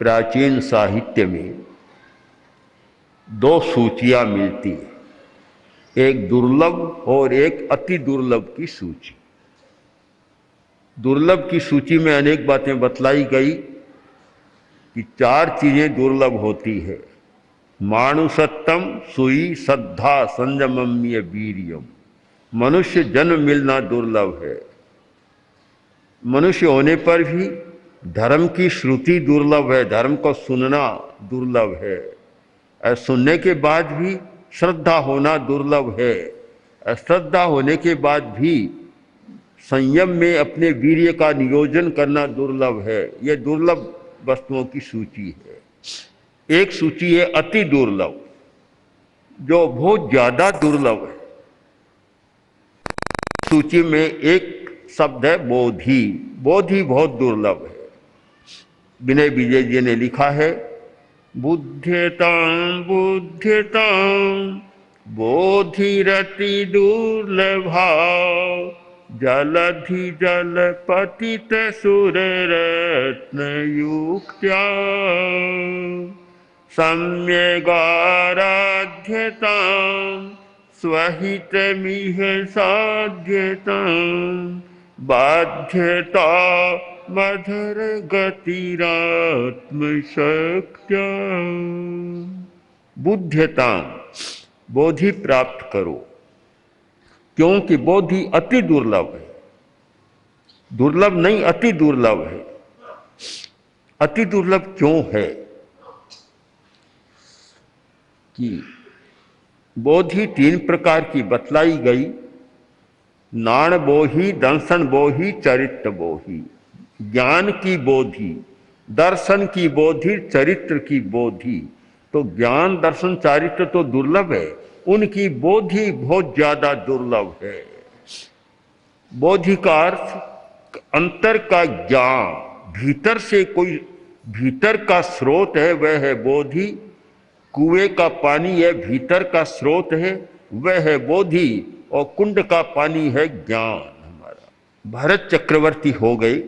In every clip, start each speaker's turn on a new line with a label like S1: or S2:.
S1: प्राचीन साहित्य में दो सूचियां मिलती हैं, एक दुर्लभ और एक अति दुर्लभ की सूची। दुर्लभ की सूची में अनेक बातें बतलाई गई कि चार चीजें दुर्लभ होती है। मानुषत्तम सुई श्रद्धा संयमम्य वीर्यम। मनुष्य जन्म मिलना दुर्लभ है। मनुष्य होने पर भी धर्म की श्रुति दुर्लभ है, धर्म को सुनना दुर्लभ है। और सुनने के बाद भी श्रद्धा होना दुर्लभ है। और श्रद्धा होने के बाद भी संयम में अपने वीर्य का नियोजन करना दुर्लभ है। यह दुर्लभ वस्तुओं की सूची है। एक सूची है अति दुर्लभ, जो बहुत ज्यादा दुर्लभ है। सूची में एक शब्द है बोधि। बोधि बहुत दुर्लभ है। विनय विजय जी ने लिखा है, बुद्ध्यतां बुद्ध्यतां बोधिरति दुर्लभा जलधि जल पतित सुर रत्न युक्त्या सम्यगाराध्यतां स्वहितमिह साध्यतां बाध्यता मधुर गतिरात्म शक्त्या। बुद्ध्यतां बोधि प्राप्त करो, क्योंकि बोधि अति दुर्लभ है। दुर्लभ नहीं, अति दुर्लभ है। अति दुर्लभ क्यों है कि बोधि तीन प्रकार की बतलाई गई। नाण बोहि, दर्शन बोहि, चरित्र बोहि। ज्ञान की बोधि, दर्शन की बोधि, चरित्र की बोधि। तो ज्ञान दर्शन चारित्र तो दुर्लभ है, उनकी बोधि बहुत ज्यादा दुर्लभ है। बोधि का अर्थ अंतर का ज्ञान, भीतर से कोई भीतर का स्रोत है, वह है बोधि। कुएं का पानी है, भीतर का स्रोत है, वह है बोधि। और कुंड का पानी है ज्ञान हमारा। भरत चक्रवर्ती हो गए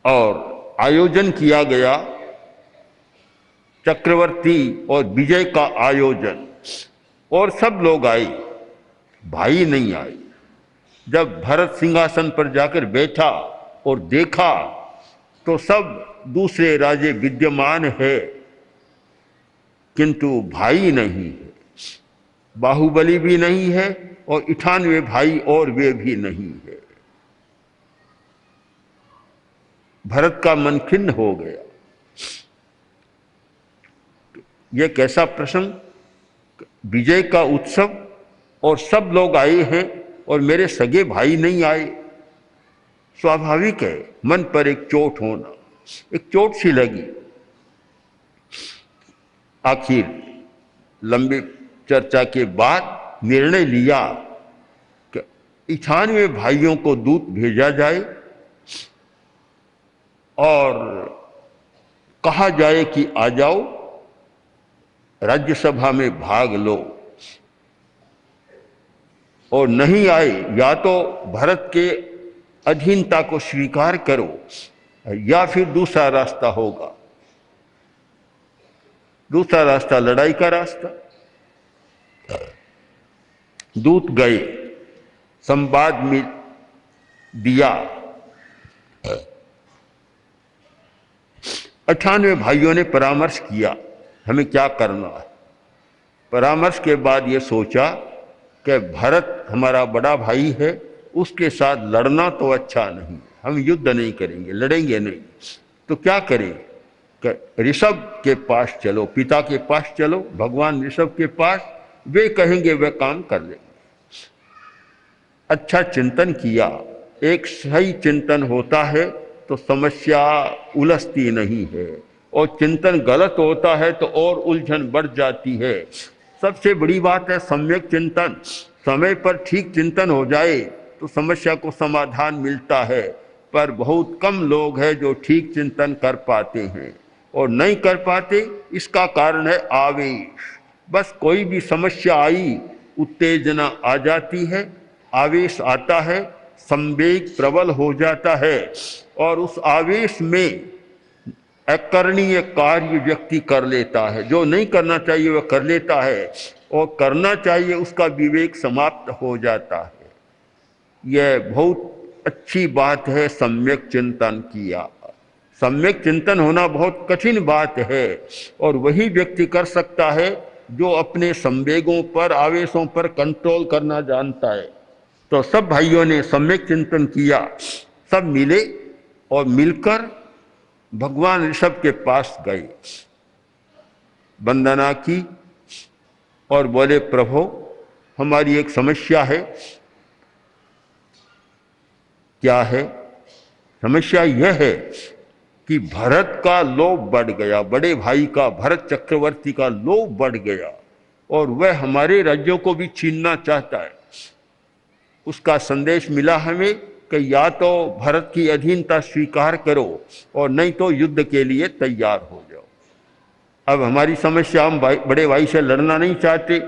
S1: और आयोजन किया गया, चक्रवर्ती और विजय का आयोजन, और सब लोग आए, भाई नहीं आए। जब भरत सिंहासन पर जाकर बैठा और देखा तो सब दूसरे राजे विद्यमान है, किंतु भाई नहीं है। बाहुबली भी नहीं है और 98 भाई और वे भी नहीं है। भरत का मन खिन्न हो गया। यह कैसा प्रसंग, विजय का उत्सव और सब लोग आए हैं और मेरे सगे भाई नहीं आए। स्वाभाविक है मन पर एक चोट होना। एक चोट सी लगी। आखिर लंबी चर्चा के बाद निर्णय लिया कि 98 भाइयों को दूत भेजा जाए और कहा जाए कि आ जाओ, राज्यसभा में भाग लो। और नहीं आए, या तो भरत के अधीनता को स्वीकार करो या फिर दूसरा रास्ता होगा। दूसरा रास्ता लड़ाई का रास्ता। दूत गए, संवाद में दिया। 98 भाइयों ने परामर्श किया हमें क्या करना है। परामर्श के बाद ये सोचा कि भरत हमारा बड़ा भाई है, उसके साथ लड़ना तो अच्छा नहीं, हम युद्ध नहीं करेंगे, लड़ेंगे नहीं। तो क्या करें कि ऋषभ के पास चलो, पिता के पास चलो, भगवान ऋषभ के पास, वे कहेंगे वह काम कर लेंगे। अच्छा चिंतन किया। एक सही चिंतन होता है तो समस्या उलझती नहीं है, और चिंतन गलत होता है तो और उलझन बढ़ जाती है। सबसे बड़ी बात है सम्यक चिंतन। समय पर ठीक चिंतन हो जाए तो समस्या को समाधान मिलता है, पर बहुत कम लोग हैं जो ठीक चिंतन कर पाते हैं और नहीं कर पाते। इसका कारण है आवेश। बस कोई भी समस्या आई, उत्तेजना आ जाती है, आवेश आता है, संवेग प्रबल हो जाता है और उस आवेश में अकरणीय कार्य व्यक्ति कर लेता है, जो नहीं करना चाहिए वह कर लेता है, और करना चाहिए उसका विवेक समाप्त हो जाता है। यह बहुत अच्छी बात है सम्यक चिंतन किया। सम्यक चिंतन होना बहुत कठिन बात है, और वही व्यक्ति कर सकता है जो अपने संवेगों पर, आवेशों पर कंट्रोल करना जानता है। तो सब भाइयों ने सम्यक चिंतन किया, सब मिले और मिलकर भगवान ऋषभ के पास गए, वंदना की और बोले, प्रभु हमारी एक समस्या है। क्या है? समस्या यह है कि भरत का लोभ बढ़ गया, बड़े भाई का, भरत चक्रवर्ती का लोभ बढ़ गया, और वह हमारे राज्यों को भी छीनना चाहता है। उसका संदेश मिला हमें कि या तो भरत की अधीनता स्वीकार करो और नहीं तो युद्ध के लिए तैयार हो जाओ। अब हमारी समस्या, हम बड़े भाई से लड़ना नहीं चाहते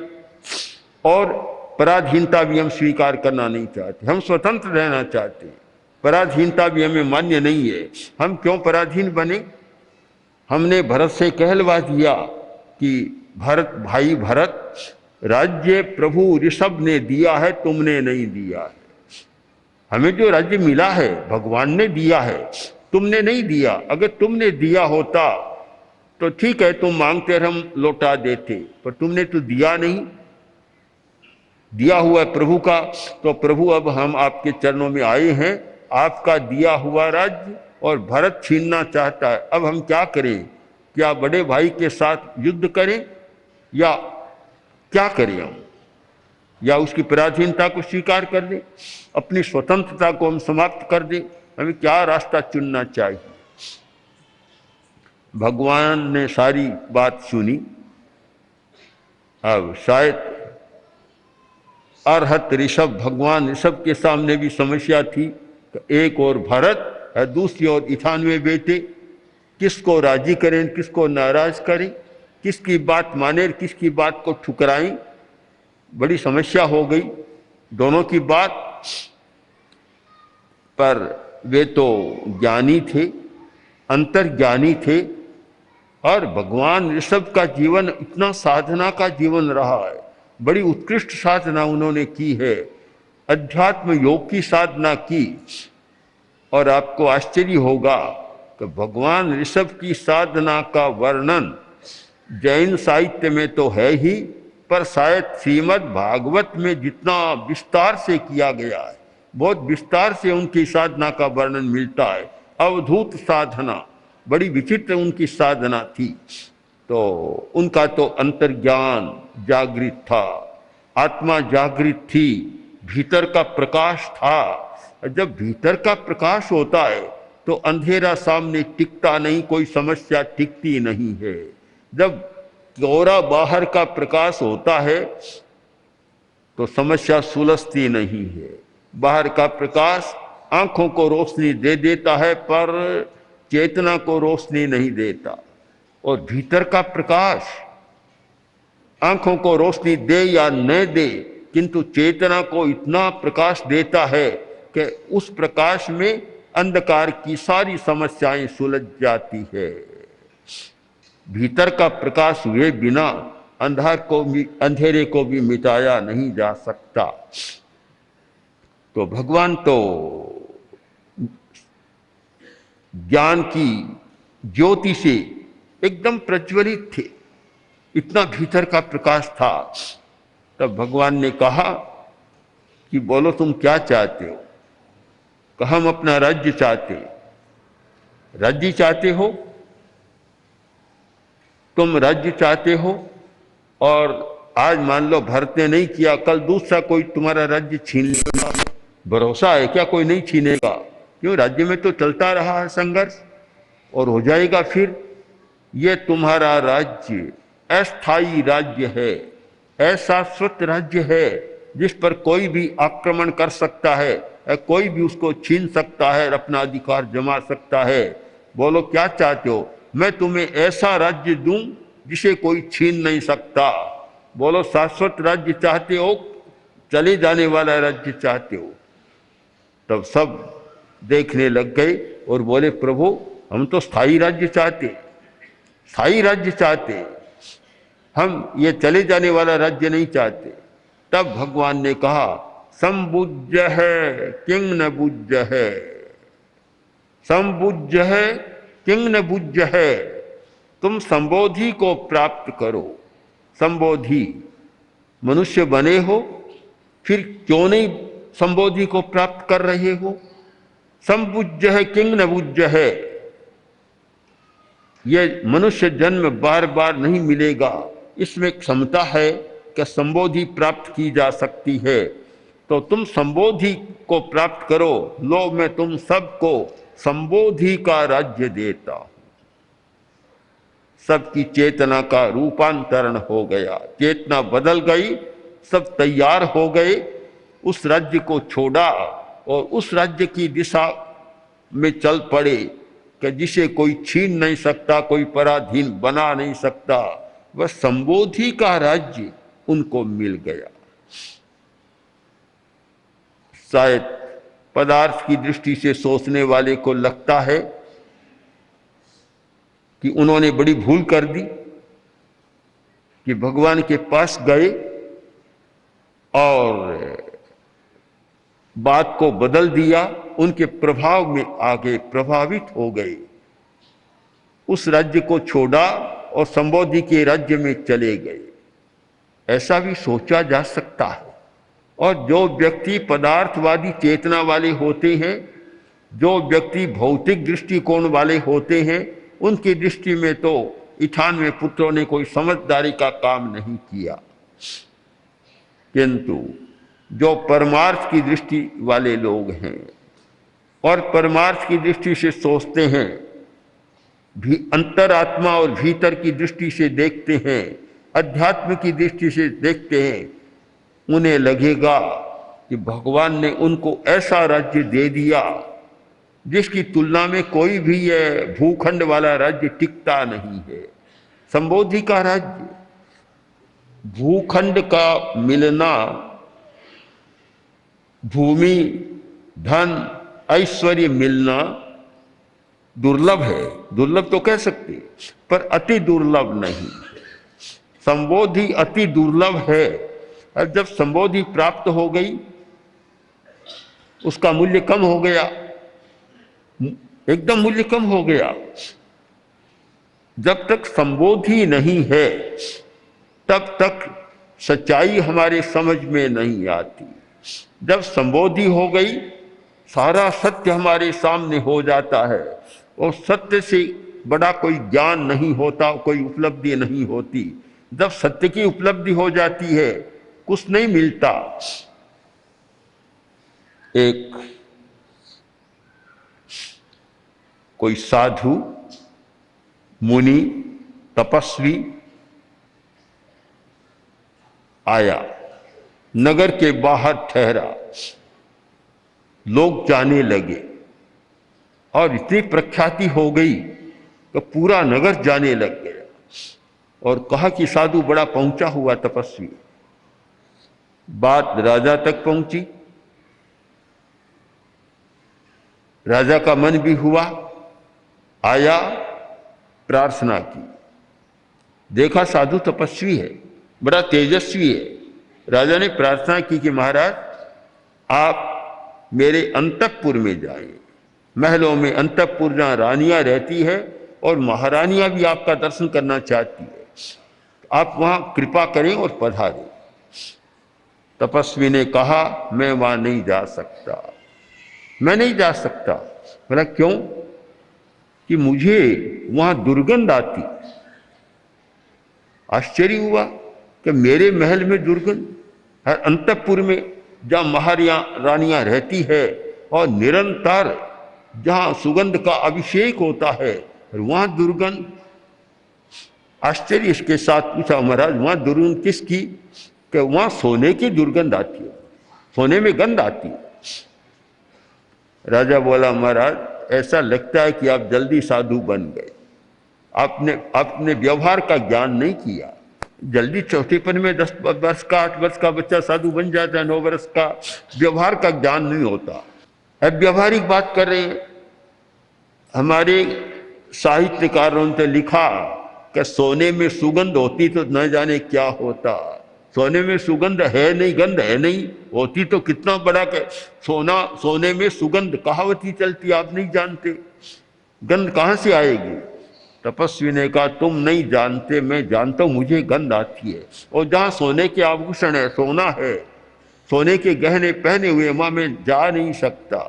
S1: और पराधीनता भी हम स्वीकार करना नहीं चाहते, हम स्वतंत्र रहना चाहते हैं। पराधीनता भी हमें मान्य नहीं है, हम क्यों पराधीन बने? हमने भरत से कहलवा दिया कि भरत भाई भरत, राज्य प्रभु ऋषभ ने दिया है, तुमने नहीं दिया है। हमें जो राज्य मिला है भगवान ने दिया है, तुमने नहीं दिया। अगर तुमने दिया होता तो ठीक है, तुम मांगते हम लौटा देते, पर तुमने तो दिया नहीं। दिया हुआ प्रभु का, तो प्रभु अब हम आपके चरणों में आए हैं, आपका दिया हुआ राज्य और भरत छीनना चाहता है। अब हम क्या करें? क्या बड़े भाई के साथ युद्ध करें या क्या करें हम? या उसकी पराधीनता को स्वीकार कर दें, अपनी स्वतंत्रता को हम समाप्त कर दें? हमें क्या रास्ता चुनना चाहिए? भगवान ने सारी बात सुनी। अब शायद अरहत ऋषभ, भगवान ऋषभ के सामने भी समस्या थी। एक और भरत और दूसरी ओर 98 बेटे, किसको राजी करें, किसको नाराज करें, किसकी बात माने, किसकी बात को ठुकराएं? बड़ी समस्या हो गई दोनों की बात। पर वे तो ज्ञानी थे, अंतर्ज्ञानी थे, और भगवान ऋषभ का जीवन इतना साधना का जीवन रहा है, बड़ी उत्कृष्ट साधना उन्होंने की है, अध्यात्म योग की साधना की। और आपको आश्चर्य होगा कि भगवान ऋषभ की साधना का वर्णन जैन साहित्य में तो है ही, पर शायद श्रीमद् भागवत में जितना विस्तार से किया गया है, बहुत विस्तार से उनकी साधना का वर्णन मिलता है। अवधूत साधना, बड़ी विचित्र उनकी साधना थी। तो उनका तो अंतर्ज्ञान जागृत था, आत्मा जागृत थी, भीतर का प्रकाश था। जब भीतर का प्रकाश होता है तो अंधेरा सामने टिकता नहीं, कोई समस्या टिकती नहीं है। जब कोहरा बाहर का प्रकाश होता है तो समस्या सुलझती नहीं है। बाहर का प्रकाश आंखों को रोशनी दे देता है पर चेतना को रोशनी नहीं देता, और भीतर का प्रकाश आंखों को रोशनी दे या न दे, किंतु चेतना को इतना प्रकाश देता है कि उस प्रकाश में अंधकार की सारी समस्याएं सुलझ जाती है। भीतर का प्रकाश हुए बिना अंधेरे को भी मिटाया नहीं जा सकता। तो भगवान तो ज्ञान की ज्योति से एकदम प्रज्वलित थे, इतना भीतर का प्रकाश था। तब भगवान ने कहा कि बोलो तुम क्या चाहते हो? कहा हम अपना राज्य चाहते। राज्य चाहते हो? तुम राज्य चाहते हो और आज मान लो भरत ने नहीं किया, कल दूसरा कोई तुम्हारा राज्य छीन लेगा। भरोसा है क्या कोई नहीं छीनेगा? क्यों? राज्य में तो चलता रहा है संघर्ष, और हो जाएगा फिर। ये तुम्हारा राज्य अस्थायी राज्य है, अशाश्वत राज्य है, जिस पर कोई भी आक्रमण कर सकता है, कोई भी उसको छीन सकता है और अपना अधिकार जमा सकता है। बोलो क्या चाहते हो? मैं तुम्हें ऐसा राज्य दूं जिसे कोई छीन नहीं सकता। बोलो शाश्वत राज्य चाहते हो, चले जाने वाला राज्य चाहते हो? तब सब देखने लग गए और बोले प्रभु हम तो स्थायी राज्य चाहते, स्थायी राज्य चाहते, हम ये चले जाने वाला राज्य नहीं चाहते। तब भगवान ने कहा संबुज्य है किंग न बुज्य है, संबुज्य है किंग न बुज्य है, तुम संबोधि को प्राप्त करो। संबोधि मनुष्य बने हो, फिर क्यों नहीं संबोधि को प्राप्त कर रहे हो? संबुज्य है किंग न बुज्य है, यह मनुष्य जन्म बार बार नहीं मिलेगा, इसमें क्षमता है कि संबोधि प्राप्त की जा सकती है। तो तुम संबोधि को प्राप्त करो, लो मैं तुम सबको संबोधि का राज्य देता हूं। सबकी चेतना का रूपांतरण हो गया, चेतना बदल गई, सब तैयार हो गए, उस राज्य को छोड़ा और उस राज्य की दिशा में चल पड़े कि जिसे कोई छीन नहीं सकता, कोई पराधीन बना नहीं सकता। वह संबोधि का राज्य उनको मिल गया। शायद पदार्थ की दृष्टि से सोचने वाले को लगता है कि उन्होंने बड़ी भूल कर दी कि भगवान के पास गए और बात को बदल दिया, उनके प्रभाव में आ गए, प्रभावित हो गए, उस राज्य को छोड़ा और संबोधि के राज्य में चले गए। ऐसा भी सोचा जा सकता है। और जो व्यक्ति पदार्थवादी चेतना वाले होते हैं, जो व्यक्ति भौतिक दृष्टिकोण वाले होते हैं, उनकी दृष्टि में तो 98 पुत्रों ने कोई समझदारी का काम नहीं किया। किंतु जो परमार्थ की दृष्टि वाले लोग हैं और परमार्थ की दृष्टि से सोचते हैं, भी अंतरात्मा और भीतर की दृष्टि से देखते हैं, अध्यात्म की दृष्टि से देखते हैं, उन्हें लगेगा कि भगवान ने उनको ऐसा राज्य दे दिया जिसकी तुलना में कोई भी ये भूखंड वाला राज्य टिकता नहीं है। संबोधि का राज्य, भूखंड का मिलना, भूमि, धन, ऐश्वर्य मिलना दुर्लभ है, दुर्लभ तो कह सकते, पर अति दुर्लभ नहीं। संबोधि अति दुर्लभ है। और जब संबोधि प्राप्त हो गई, उसका मूल्य कम हो गया, एकदम मूल्य कम हो गया। जब तक संबोधि नहीं है तब तक सच्चाई हमारे समझ में नहीं आती। जब संबोधि हो गई, सारा सत्य हमारे सामने हो जाता है और सत्य से बड़ा कोई ज्ञान नहीं होता, कोई उपलब्धि नहीं होती। जब सत्य की उपलब्धि हो जाती है, कुछ नहीं मिलता। एक कोई साधु, मुनि, तपस्वी आया, नगर के बाहर ठहरा, लोग जाने लगे और इतनी प्रख्याति हो गई कि पूरा नगर जाने लग गया और कहा कि साधु बड़ा पहुंचा हुआ तपस्वी। बात राजा तक पहुंची, राजा का मन भी हुआ, आया, प्रार्थना की, देखा साधु तपस्वी है, बड़ा तेजस्वी है। राजा ने प्रार्थना की कि महाराज आप मेरे अंतःपुर में जाएं। महलों में अंतःपुर जहाँ रानियां रहती है और महारानियां भी आपका दर्शन करना चाहती है, आप वहां कृपा करें और पधारें। तपस्वी ने कहा मैं वहां नहीं जा सकता, मैं नहीं जा सकता। बोला क्यों? कि मुझे वहां दुर्गंध आती। आश्चर्य हुआ कि मेरे महल में दुर्गंध, हर अंतःपुर में जहाँ महारानियां रहती है और निरंतर जहाँ सुगंध का अभिषेक होता है, वहां दुर्गंध। आश्चर्य इसके साथ पूछा महाराज वहां दुर्गंध किसकी? कि वहां सोने की दुर्गंध आती है, सोने में गंध आती है। राजा बोला महाराज ऐसा लगता है कि आप जल्दी साधु बन गए, आपने अपने व्यवहार का ज्ञान नहीं किया। जल्दी चौथेपन में 10 वर्ष का 8 वर्ष का बच्चा साधु बन जाता है, 9 वर्ष का। व्यवहार का ज्ञान नहीं होता। अब व्यवहारिक बात कर रहे हैं, हमारे साहित्यकारों ने लिखा कि सोने में सुगंध होती तो न जाने क्या होता। सोने में सुगंध है नहीं, गंध है नहीं, होती तो कितना बड़ा के सोने में सुगंध कहावती चलती, आप नहीं जानते, गंध कहां से आएगी। तपस्वी ने कहा तुम नहीं जानते, मैं जानता हूं, मुझे गंध आती है। और जहां सोने के आभूषण है, सोना है, सोने के गहने पहने हुए, वहां मैं जा नहीं सकता।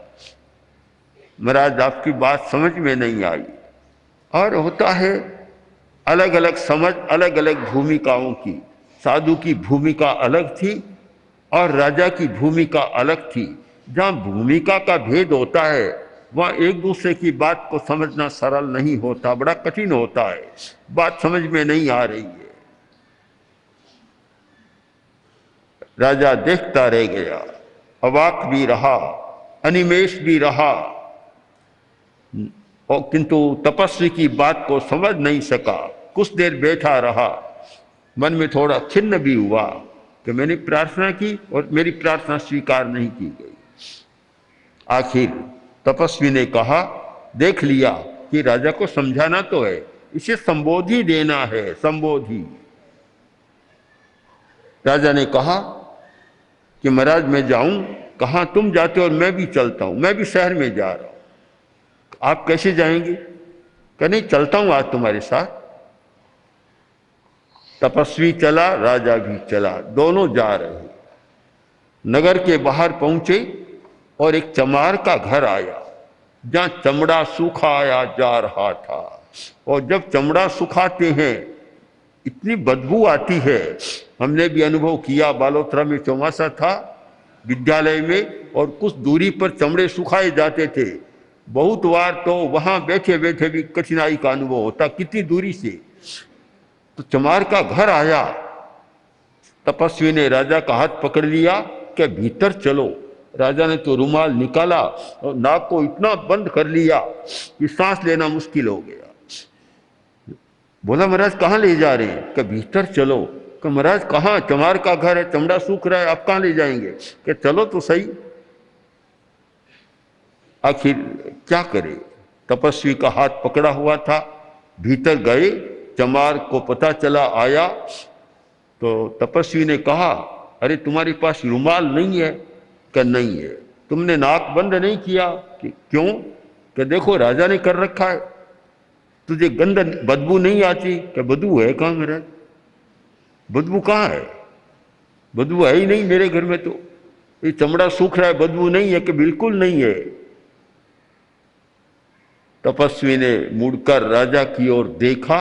S1: महाराज आपकी बात समझ में नहीं आई। और होता है अलग अलग समझ, अलग अलग भूमिकाओं की। साधु की भूमिका अलग थी और राजा की भूमिका अलग थी। जहां भूमिका का भेद होता है वहां एक दूसरे की बात को समझना सरल नहीं होता, बड़ा कठिन होता है, बात समझ में नहीं आ रही है। राजा देखता रह गया, अवाक भी रहा, अनिमेष भी रहा, और किंतु तपस्वी की बात को समझ नहीं सका। कुछ देर बैठा रहा, मन में थोड़ा खिन्न भी हुआ कि मैंने प्रार्थना की और मेरी प्रार्थना स्वीकार नहीं की गई। आखिर तपस्वी ने कहा देख लिया कि राजा को समझाना तो है, इसे संबोधि देना है, संबोधि। राजा ने कहा कि महाराज मैं जाऊं। कहाँ तुम जाते हो और मैं भी चलता हूं, मैं भी शहर में जा रहा हूं। आप कैसे जाएंगे? कहा नहीं चलता हूं आज तुम्हारे साथ। तपस्वी चला, राजा भी चला, दोनों जा रहे। नगर के बाहर पहुंचे और एक चमार का घर आया जहां चमड़ा सुखाया जा रहा था। और जब चमड़ा सुखाते हैं इतनी बदबू आती है, हमने भी अनुभव किया। बालोतरा में चौमासा था विद्यालय में, और कुछ दूरी पर चमड़े सुखाए जाते थे। बहुत बार तो वहां बैठे बैठे भी कठिनाई का अनुभव होता, कितनी दूरी से। तो चमार का घर आया, तपस्वी ने राजा का हाथ पकड़ लिया कि भीतर चलो। राजा ने तो रुमाल निकाला और नाक को इतना बंद कर लिया कि सांस लेना मुश्किल हो गया। बोला महाराज कहाँ ले जा रहे हैं? कि भीतर चलो। कि महाराज कहाँ? चमार का घर है, चमड़ा सूख रहा है, आप कहाँ ले जाएंगे? कि चलो तो सही। आखिर क्या करे, तपस्वी का हाथ पकड़ा हुआ था, भीतर गए। चमार को पता चला, आया तो तपस्वी ने कहा अरे तुम्हारे पास रुमाल नहीं है? कि नहीं है। तुमने नाक बंद नहीं किया? कि क्यों? कि देखो राजा ने कर रखा है, तुझे गंध बदबू नहीं आती? कि बदबू है कहाँ महाराज? बदबू कहाँ है? बदबू है ही नहीं मेरे घर में, तो ये चमड़ा सूख रहा है, बदबू नहीं है? कि बिल्कुल नहीं है। तपस्वी ने मुड़कर राजा की ओर देखा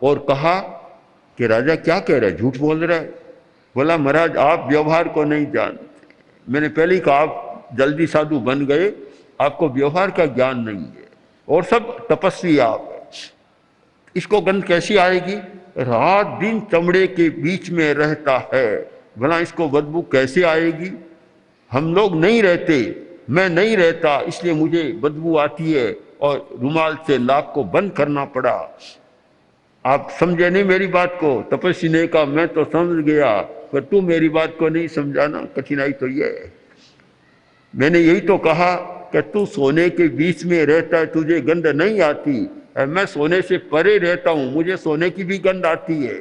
S1: और कहा कि राजा क्या कह रहा है, झूठ बोल रहा है। बोला महाराज आप व्यवहार को नहीं जानते, मैंने पहले ही कहा आप जल्दी साधु बन गए, आपको व्यवहार का ज्ञान नहीं है, और सब तपस्वी आप। इसको गंध कैसी आएगी? रात दिन चमड़े के बीच में रहता है, भला इसको बदबू कैसे आएगी? हम लोग नहीं रहते, मैं नहीं रहता, इसलिए मुझे बदबू आती है और रुमाल से नाक को बंद करना पड़ा। आप समझे नहीं मेरी बात को? तपस्वी ने कहा मैं तो समझ गया, पर तू मेरी बात को नहीं समझाना, कठिनाई तो ये है। मैंने यही तो कहा कि तू सोने के बीच में रहता है, तुझे गंध नहीं आती, मैं सोने से परे रहता हूं, मुझे सोने की भी गंध आती है।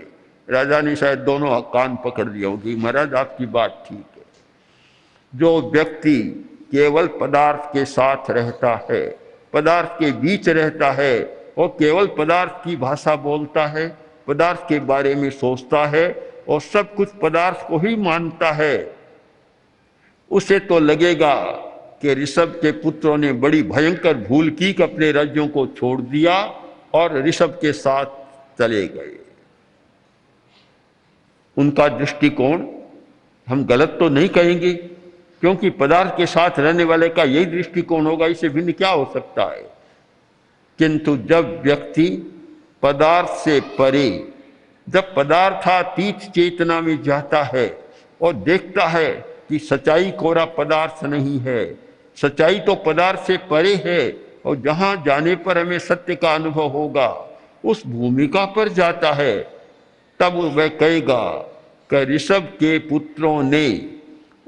S1: राजा ने शायद दोनों कान पकड़ लिया होगी। महाराज आपकी बात ठीक है। जो व्यक्ति केवल पदार्थ के साथ रहता है, पदार्थ के बीच रहता है और केवल पदार्थ की भाषा बोलता है, पदार्थ के बारे में सोचता है और सब कुछ पदार्थ को ही मानता है, उसे तो लगेगा कि ऋषभ के पुत्रों ने बड़ी भयंकर भूल की कि अपने राज्यों को छोड़ दिया और ऋषभ के साथ चले गए। उनका दृष्टिकोण हम गलत तो नहीं कहेंगे, क्योंकि पदार्थ के साथ रहने वाले का यही दृष्टिकोण होगा, इससे भिन्न क्या हो सकता है। किंतु जब व्यक्ति पदार्थ से परे, जब पदार्थातीत चेतना में जाता है और देखता है कि सच्चाई कोरा पदार्थ नहीं है, सच्चाई तो पदार्थ से परे है, और जहां जाने पर हमें सत्य का अनुभव होगा उस भूमिका पर जाता है, तब वह कहेगा कि ऋषभ के पुत्रों ने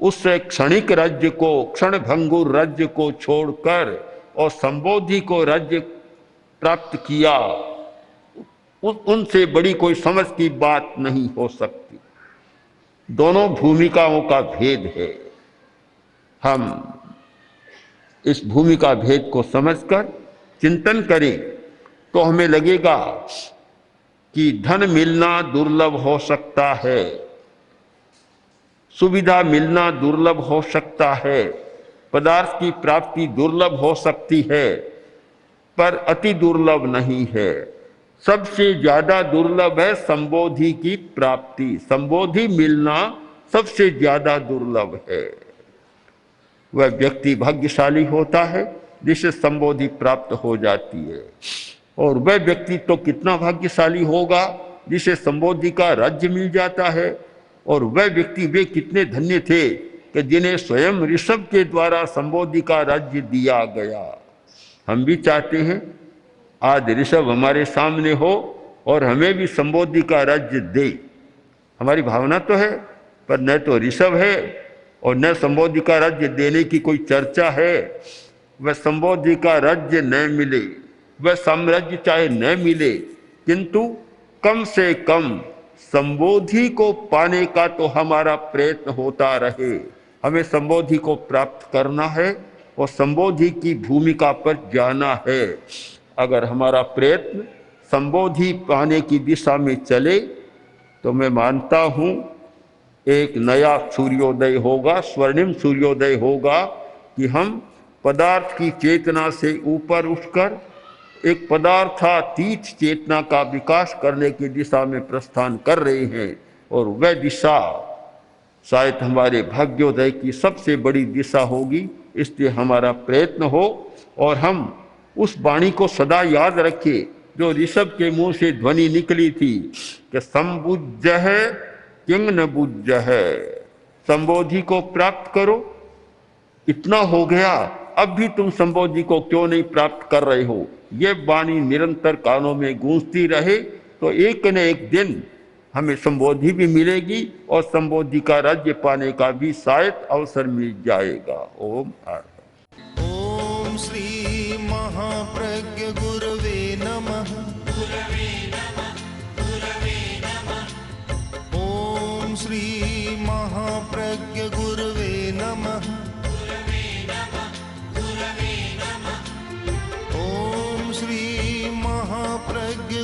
S1: उस क्षणिक राज्य को, क्षण भंगुर राज्य को छोड़कर और संबोधि को राज्य प्राप्त किया, उनसे बड़ी कोई समझ की बात नहीं हो सकती। दोनों भूमिकाओं का भेद है। हम इस भूमिका भेद को समझकर चिंतन करें तो हमें लगेगा कि धन मिलना दुर्लभ हो सकता है, सुविधा मिलना दुर्लभ हो सकता है, पदार्थ की प्राप्ति दुर्लभ हो सकती है, पर अति दुर्लभ नहीं है। सबसे ज्यादा दुर्लभ है संबोधि की प्राप्ति। संबोधि मिलना सबसे ज्यादा दुर्लभ है। वह व्यक्ति भाग्यशाली होता है जिसे संबोधि प्राप्त हो जाती है, और वह व्यक्ति तो कितना भाग्यशाली होगा जिसे संबोधि का राज्य मिल जाता है। और वह व्यक्ति वे कितने धन्य थे कि जिन्हें स्वयं ऋषभ के द्वारा संबोधि का राज्य दिया गया। हम भी चाहते हैं आज ऋषभ हमारे सामने हो और हमें भी संबोधि का राज्य दे। हमारी भावना तो है, पर न तो ऋषभ है और न संबोधि का राज्य देने की कोई चर्चा है। वह संबोधि का राज्य न मिले, वह साम्राज्य चाहे न मिले, किंतु कम से कम संबोधि को पाने का तो हमारा प्रयत्न होता रहे। हमें संबोधि को प्राप्त करना है और संबोधि की भूमिका पर जाना है। अगर हमारा प्रयत्न संबोधि पाने की दिशा में चले तो मैं मानता हूँ एक नया सूर्योदय होगा, स्वर्णिम सूर्योदय होगा कि हम पदार्थ की चेतना से ऊपर उठकर एक पदार्थातीत चेतना का विकास करने की दिशा में प्रस्थान कर रहे हैं। और वह दिशा शायद हमारे भाग्योदय की सबसे बड़ी दिशा होगी। इसलिए हमारा प्रयत्न हो और हम उस वाणी को सदा याद रखें जो ऋषभ के मुंह से ध्वनि निकली थी कि संबुज्ज है किंग न बुज्ज है। संबोधि को प्राप्त करो, इतना हो गया, अब भी तुम संबोधि को क्यों नहीं प्राप्त कर रहे हो। ये वाणी निरंतर कानों में गूंजती रहे तो एक न एक दिन हमें संबोधि भी मिलेगी और संबोधि का राज्य पाने का भी शायद अवसर मिल जाएगा। ओम
S2: ओम श्री महाप्रज्ञ गुरवे नमः। ओम श्री महाप्रज्ञ गुरवे नमः। ओम श्री महाप्रज्ञ